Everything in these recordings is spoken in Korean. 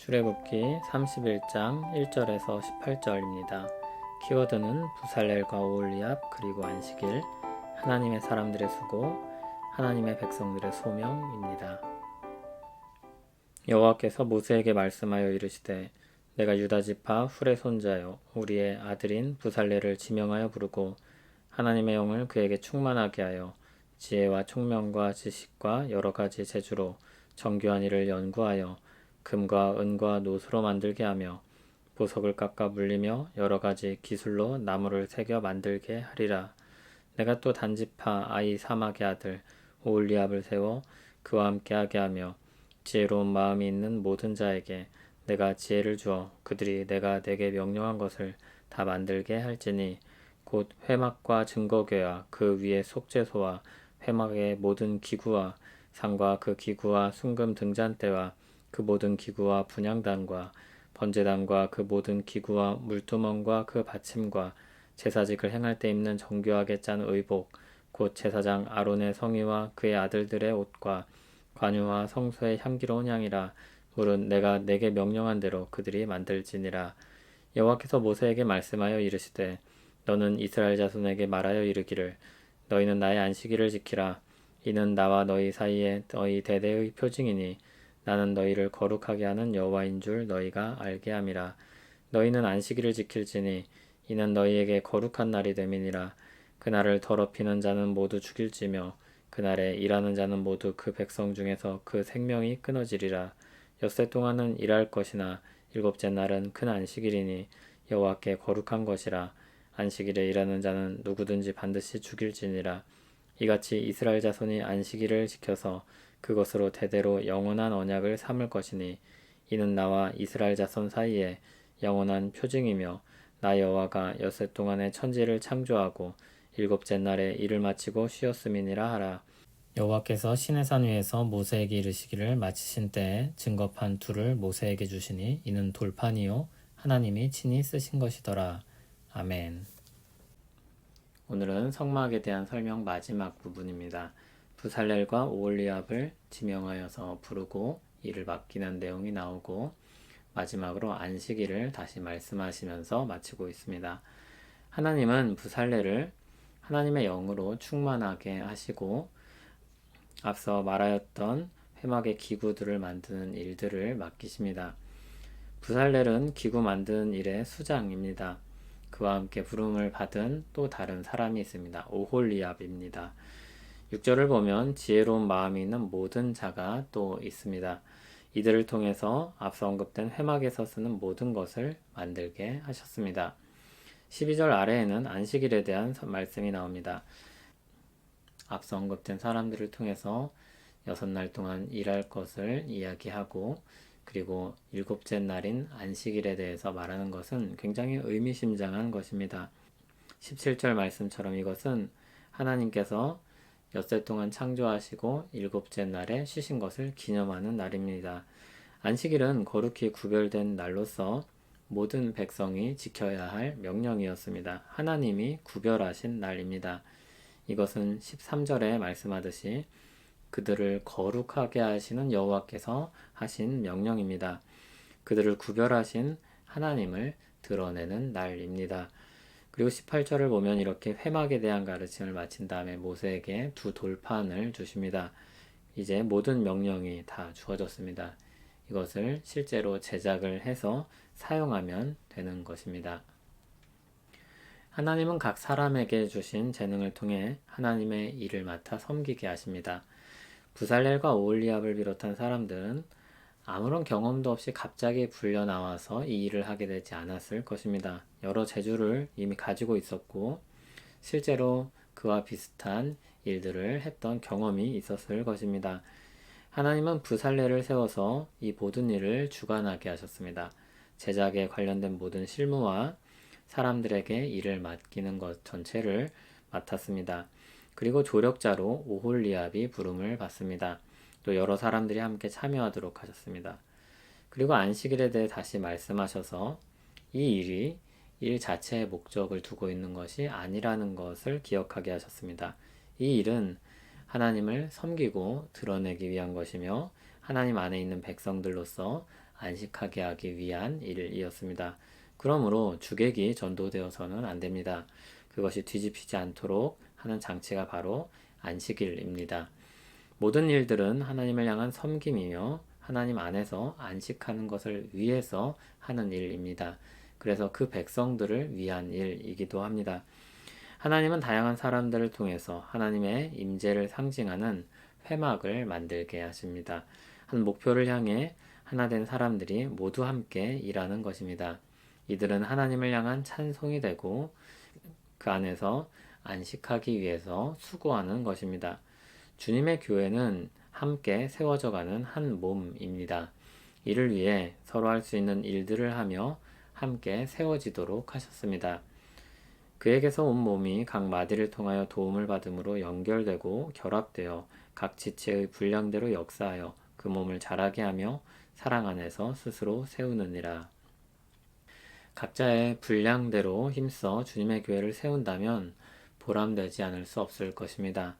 출애굽기 31장 1절에서 18절입니다. 키워드는 부살렐과 오홀리압 그리고 안식일, 하나님의 사람들의 수고, 하나님의 백성들의 소명입니다. 여호와께서 모세에게 말씀하여 이르시되 내가 유다 지파 훌의 손자요 우리의 아들인 부살렐을 지명하여 부르고 하나님의 영을 그에게 충만하게 하여 지혜와 총명과 지식과 여러 가지 재주로 정교한 일을 연구하여 금과 은과 노수로 만들게 하며 보석을 깎아 물리며 여러 가지 기술로 나무를 새겨 만들게 하리라. 내가 또 단지파 아히사막의 아들 오홀리압을 세워 그와 함께하게 하며 지혜로운 마음이 있는 모든 자에게 내가 지혜를 주어 그들이 내가 내게 명령한 것을 다 만들게 할지니 곧 회막과 증거궤와 그 위에 속죄소와 회막의 모든 기구와 상과 그 기구와 순금 등잔대와 그 모든 기구와 분향단과 번제단과 그 모든 기구와 물두멍과 그 받침과 제사직을 행할 때 입는 정교하게 짠 의복 곧 제사장 아론의 성의와 그의 아들들의 옷과 관유와 성소의 향기로운 향이라. 물은 내가 내게 명령한 대로 그들이 만들지니라. 여호와께서 모세에게 말씀하여 이르시되 너는 이스라엘 자손에게 말하여 이르기를 너희는 나의 안식일을 지키라. 이는 나와 너희 사이에 너희 대대의 표징이니 나는 너희를 거룩하게 하는 여호와인 줄 너희가 알게 함이라. 너희는 안식일을 지킬지니 이는 너희에게 거룩한 날이 됨이니라. 그날을 더럽히는 자는 모두 죽일지며 그날에 일하는 자는 모두 그 백성 중에서 그 생명이 끊어지리라. 엿새 동안은 일할 것이나 일곱째 날은 큰 안식일이니 여호와께 거룩한 것이라. 안식일에 일하는 자는 누구든지 반드시 죽일지니라. 이같이 이스라엘 자손이 안식일을 지켜서 그것으로 대대로 영원한 언약을 삼을 것이니 이는 나와 이스라엘 자손 사이에 영원한 표징이며 나 여호와가 엿새 동안에 천지를 창조하고 일곱째 날에 일을 마치고 쉬었음이니라 하라. 여호와께서 시내산 위에서 모세에게 이르시기를 마치신 때에 증거판 둘을 모세에게 주시니 이는 돌판이요 하나님이 친히 쓰신 것이더라. 아멘. 오늘은 성막에 대한 설명 마지막 부분입니다. 부살렐과 오홀리압을 지명하여서 부르고 일을 맡기는 내용이 나오고 마지막으로 안식일을 다시 말씀하시면서 마치고 있습니다. 하나님은 부살렐을 하나님의 영으로 충만하게 하시고 앞서 말하였던 회막의 기구들을 만드는 일들을 맡기십니다. 부살렐은 기구 만드는 일의 수장입니다. 그와 함께 부름을 받은 또 다른 사람이 있습니다. 오홀리압입니다. 6절을 보면 지혜로운 마음이 있는 모든 자가 또 있습니다. 이들을 통해서 앞서 언급된 회막에서 쓰는 모든 것을 만들게 하셨습니다. 12절 아래에는 안식일에 대한 말씀이 나옵니다. 앞서 언급된 사람들을 통해서 6날 동안 일할 것을 이야기하고 그리고 일곱째 날인 안식일에 대해서 말하는 것은 굉장히 의미심장한 것입니다. 17절 말씀처럼 이것은 하나님께서 엿새 동안 창조하시고 일곱째 날에 쉬신 것을 기념하는 날입니다. 안식일은 거룩히 구별된 날로서 모든 백성이 지켜야 할 명령이었습니다. 하나님이 구별하신 날입니다. 이것은 13절에 말씀하듯이 그들을 거룩하게 하시는 여호와께서 하신 명령입니다. 그들을 구별하신 하나님을 드러내는 날입니다. 그리고 18절을 보면 이렇게 회막에 대한 가르침을 마친 다음에 모세에게 두 돌판을 주십니다. 이제 모든 명령이 다 주어졌습니다. 이것을 실제로 제작을 해서 사용하면 되는 것입니다. 하나님은 각 사람에게 주신 재능을 통해 하나님의 일을 맡아 섬기게 하십니다. 부살렐과 오홀리압을 비롯한 사람들은 아무런 경험도 없이 갑자기 불려 나와서 이 일을 하게 되지 않았을 것입니다. 여러 재주를 이미 가지고 있었고 실제로 그와 비슷한 일들을 했던 경험이 있었을 것입니다. 하나님은 부살렐을 세워서 이 모든 일을 주관하게 하셨습니다. 제작에 관련된 모든 실무와 사람들에게 일을 맡기는 것 전체를 맡았습니다. 그리고 조력자로 오홀리압이 부름을 받습니다. 또 여러 사람들이 함께 참여하도록 하셨습니다. 그리고 안식일에 대해 다시 말씀하셔서 이 일이 일 자체의 목적을 두고 있는 것이 아니라는 것을 기억하게 하셨습니다. 이 일은 하나님을 섬기고 드러내기 위한 것이며 하나님 안에 있는 백성들로서 안식하게 하기 위한 일이었습니다. 그러므로 주객이 전도되어서는 안 됩니다. 그것이 뒤집히지 않도록 하는 장치가 바로 안식일입니다. 모든 일들은 하나님을 향한 섬김이며 하나님 안에서 안식하는 것을 위해서 하는 일입니다. 그래서 그 백성들을 위한 일이기도 합니다. 하나님은 다양한 사람들을 통해서 하나님의 임재를 상징하는 회막을 만들게 하십니다. 한 목표를 향해 하나 된 사람들이 모두 함께 일하는 것입니다. 이들은 하나님을 향한 찬송이 되고 그 안에서 안식하기 위해서 수고하는 것입니다. 주님의 교회는 함께 세워져 가는 한 몸입니다. 이를 위해 서로 할 수 있는 일들을 하며 함께 세워지도록 하셨습니다. 그에게서 온 몸이 각 마디를 통하여 도움을 받음으로 연결되고 결합되어 각 지체의 분량대로 역사하여 그 몸을 자라게 하며 사랑 안에서 스스로 세우느니라. 각자의 분량대로 힘써 주님의 교회를 세운다면 보람되지 않을 수 없을 것입니다.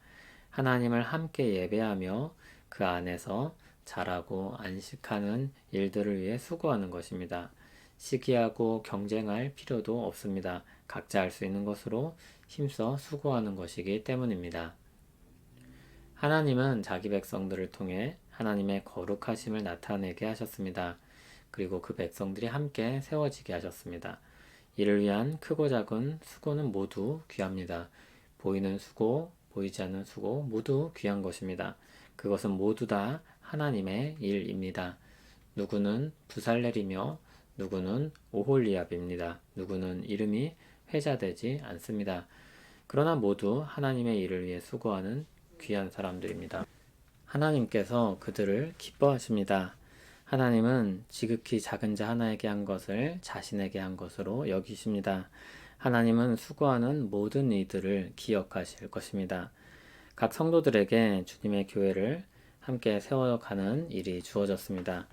하나님을 함께 예배하며 그 안에서 자라고 안식하는 일들을 위해 수고하는 것입니다. 시기하고 경쟁할 필요도 없습니다. 각자 할 수 있는 것으로 힘써 수고하는 것이기 때문입니다. 하나님은 자기 백성들을 통해 하나님의 거룩하심을 나타내게 하셨습니다. 그리고 그 백성들이 함께 세워지게 하셨습니다. 이를 위한 크고 작은 수고는 모두 귀합니다. 보이는 수고, 보이지 않는 수고 모두 귀한 것입니다. 그것은 모두 다 하나님의 일입니다. 누구는 부살렐이며 누구는 오홀리압입니다. 누구는 이름이 회자되지 않습니다. 그러나 모두 하나님의 일을 위해 수고하는 귀한 사람들입니다. 하나님께서 그들을 기뻐하십니다. 하나님은 지극히 작은 자 하나에게 한 것을 자신에게 한 것으로 여기십니다. 하나님은 수고하는 모든 이들을 기억하실 것입니다. 각 성도들에게 주님의 교회를 함께 세워가는 일이 주어졌습니다.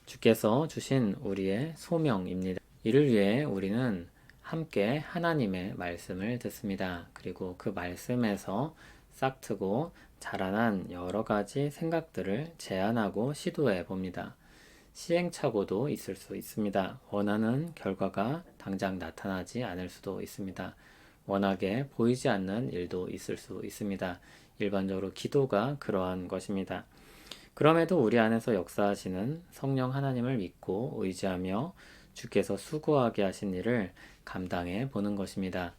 주께서 주신 우리의 소명입니다. 이를 위해 우리는 함께 하나님의 말씀을 듣습니다. 그리고 그 말씀에서 싹트고 자라난 여러 가지 생각들을 제안하고 시도해 봅니다. 시행착오도 있을 수 있습니다. 원하는 결과가 당장 나타나지 않을 수도 있습니다. 워낙에 보이지 않는 일도 있을 수 있습니다. 일반적으로 기도가 그러한 것입니다. 그럼에도 우리 안에서 역사하시는 성령 하나님을 믿고 의지하며 주께서 수고하게 하신 일을 감당해 보는 것입니다.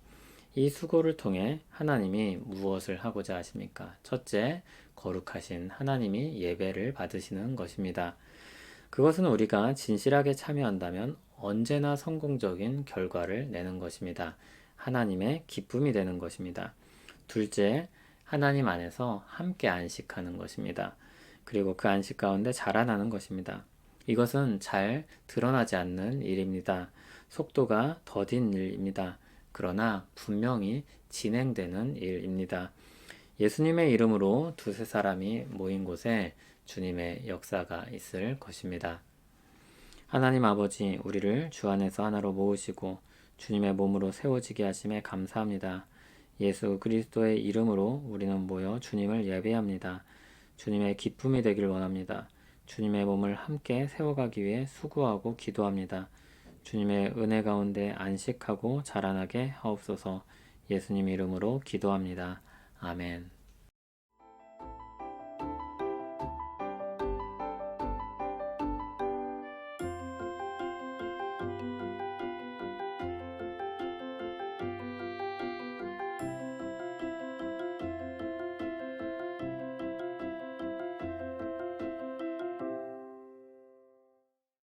이 수고를 통해 하나님이 무엇을 하고자 하십니까? 첫째, 거룩하신 하나님이 예배를 받으시는 것입니다. 그것은 우리가 진실하게 참여한다면 언제나 성공적인 결과를 내는 것입니다. 하나님의 기쁨이 되는 것입니다. 둘째, 하나님 안에서 함께 안식하는 것입니다. 그리고 그 안식 가운데 자라나는 것입니다. 이것은 잘 드러나지 않는 일입니다. 속도가 더딘 일입니다. 그러나 분명히 진행되는 일입니다. 예수님의 이름으로 두세 사람이 모인 곳에 주님의 역사가 있을 것입니다. 하나님 아버지, 우리를 주 안에서 하나로 모으시고 주님의 몸으로 세워지게 하심에 감사합니다. 예수 그리스도의 이름으로 우리는 모여 주님을 예배합니다. 주님의 기쁨이 되길 원합니다. 주님의 몸을 함께 세워가기 위해 수고하고 기도합니다. 주님의 은혜 가운데 안식하고 자라나게 하옵소서. 예수님 이름으로 기도합니다. 아멘.